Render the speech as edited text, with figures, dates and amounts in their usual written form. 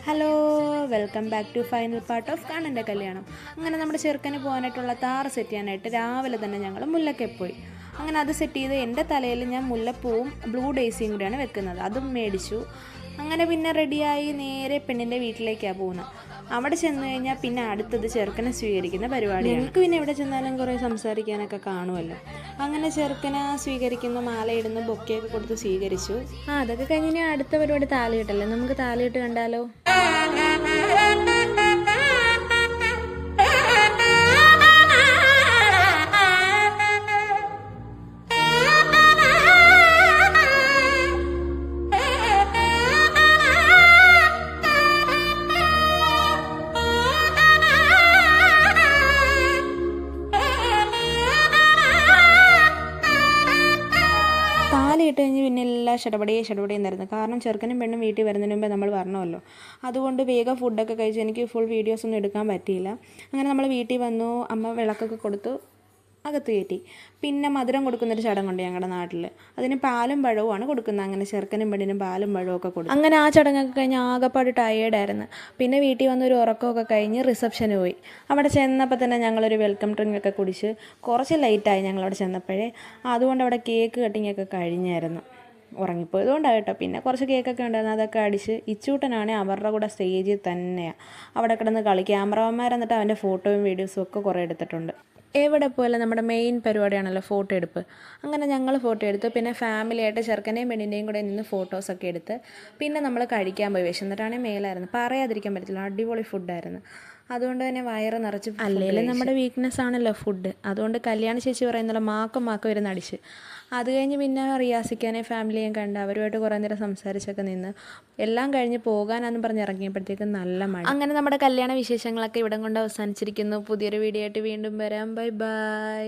Hello, welcome back to final part of കാണൻ്റെ കല്യാണം. അങ്ങനെ നമ്മുടെ ചെറുക്കന് പോകാനായിട്ടുള്ള താറ് സെറ്റ് ചെയ്യാനായിട്ട് രാവിലെ തന്നെ ഞങ്ങൾ മുല്ലക്കെ പോയി. അങ്ങനെ അത് സെറ്റ് ചെയ്ത് എൻ്റെ തലയിൽ ഞാൻ മുല്ലപ്പൂവും ബ്ലൂ ഡേയ്സിയും കൂടിയാണ് വെക്കുന്നത്. അതും മേടിച്ചു. അങ്ങനെ പിന്നെ റെഡിയായി നേരെ പെണ്ണിൻ്റെ വീട്ടിലേക്കാണ് പോകുന്നത്. അവിടെ ചെന്ന് കഴിഞ്ഞാൽ പിന്നെ അടുത്തത് ചെറുക്കനെ സ്വീകരിക്കുന്ന പരിപാടിയാണ്. ഞങ്ങൾക്ക് പിന്നെ എവിടെ ചെന്നാലും കുറേ സംസാരിക്കാനൊക്കെ കാണുമല്ലോ. അങ്ങനെ ചെറുക്കനെ സ്വീകരിക്കുന്നു, മാലയിടുന്നു, ബൊക്കെയൊക്കെ കൊടുത്ത് സ്വീകരിച്ചു. അതൊക്കെ കഴിഞ്ഞ് അടുത്ത പരിപാടി താലിയിട്ടല്ലേ. നമുക്ക് താലിയിട്ട് കണ്ടാലോ? താലിയിട്ട് കഴിഞ്ഞ് പിന്നെ എല്ലാം ഷടപടിയായിരുന്നു. കാരണം ചെറുക്കനും പെണ്ണും വീട്ടിൽ വരുന്നതിന് മുമ്പേ നമ്മൾ പറഞ്ഞല്ലോ. അതുകൊണ്ട് വേഗം ഫുഡൊക്കെ കഴിച്ച് എനിക്ക് ഫുൾ വീഡിയോസൊന്നും എടുക്കാൻ പറ്റിയില്ല. അങ്ങനെ നമ്മൾ വീട്ടിൽ വന്നു, അമ്മ വിളക്കൊക്കെ കൊടുത്തു, അകത്ത് കയറ്റി. പിന്നെ മധുരം കൊടുക്കുന്നൊരു ചടങ്ങുണ്ട് ഞങ്ങളുടെ നാട്ടിൽ. അതിന് പാലും പഴവുമാണ് കൊടുക്കുന്നത്. അങ്ങനെ ചെറുക്കനും പെണ്ണിനും പാലും പഴവും ഒക്കെ കൊടുക്കും. അങ്ങനെ ആ ചടങ്ങൊക്കെ കഴിഞ്ഞ് ആകെപ്പാട് ടയേർഡായിരുന്നു. പിന്നെ വീട്ടിൽ വന്നൊരു ഉറക്കമൊക്കെ കഴിഞ്ഞ് റിസപ്ഷന് പോയി. അവിടെ ചെന്നപ്പോൾ തന്നെ ഞങ്ങളൊരു വെൽക്കം ഡ്രിങ്ക് ഒക്കെ കുടിച്ച് കുറച്ച് ലേറ്റായി ഞങ്ങളവിടെ ചെന്നപ്പോഴേ. അതുകൊണ്ട് അവിടെ കേക്ക് കട്ടിങ്ങൊക്കെ കഴിഞ്ഞായിരുന്നു. ഉറങ്ങിപ്പോയതുകൊണ്ടാണ് കേട്ടോ. പിന്നെ കുറച്ച് കേക്കൊക്കെ ഉണ്ടായിരുന്നു, അതൊക്കെ അടിച്ച്. ഇച്ചൂട്ടനാണെങ്കിൽ അവരുടെ കൂടെ സ്റ്റേജിൽ തന്നെയാണ് അവിടെ കിടന്ന് കളി. ക്യാമറമാർ എന്നിട്ട് അവൻ്റെ ഫോട്ടോയും വീഡിയോസും ഒക്കെ കുറേ എടുത്തിട്ടുണ്ട്. എവിടെ പോലെ നമ്മുടെ മെയിൻ പരിപാടിയാണല്ലോ ഫോട്ടോ എടുപ്പ്. അങ്ങനെ ഞങ്ങൾ ഫോട്ടോ എടുത്തു. പിന്നെ ഫാമിലിയായിട്ട് ചെറുക്കനെയും പെണ്ണിൻ്റെയും കൂടെ നിന്ന് ഫോട്ടോസൊക്കെ എടുത്ത് പിന്നെ നമ്മൾ കഴിക്കാൻ പോയി. വിശന്നിട്ടാണെങ്കിൽ മേലായിരുന്നു, പറയാതിരിക്കാൻ പറ്റത്തില്ല. അടിപൊളി ഫുഡായിരുന്നു. അതുകൊണ്ട് തന്നെ വയറ് നിറച്ച്. അല്ലെങ്കിലും നമ്മുടെ വീക്ക്നെസ് ആണല്ലോ ഫുഡ്. അതുകൊണ്ട് കല്യാണ ചേച്ചി പറയുന്നല്ലോ മാക്കം ഇരുന്ന് അടിച്ച്. അത് കഴിഞ്ഞ് പിന്നെ റിയാസിക്കാനെ ഫാമിലിയും കണ്ട് അവരുമായിട്ട് കുറേ നേരം സംസാരിച്ചൊക്കെ നിന്ന് എല്ലാം കഴിഞ്ഞ് പോകാനാന്ന് പറഞ്ഞ് ഇറങ്ങിയപ്പോഴത്തേക്കും നല്ല മഴ. അങ്ങനെ നമ്മുടെ കല്യാണ വിശേഷങ്ങളൊക്കെ ഇവിടം കൊണ്ട് അവസാനിച്ചിരിക്കുന്നു. പുതിയൊരു വീഡിയോ ആയിട്ട് വീണ്ടും വരാം. Bye bye.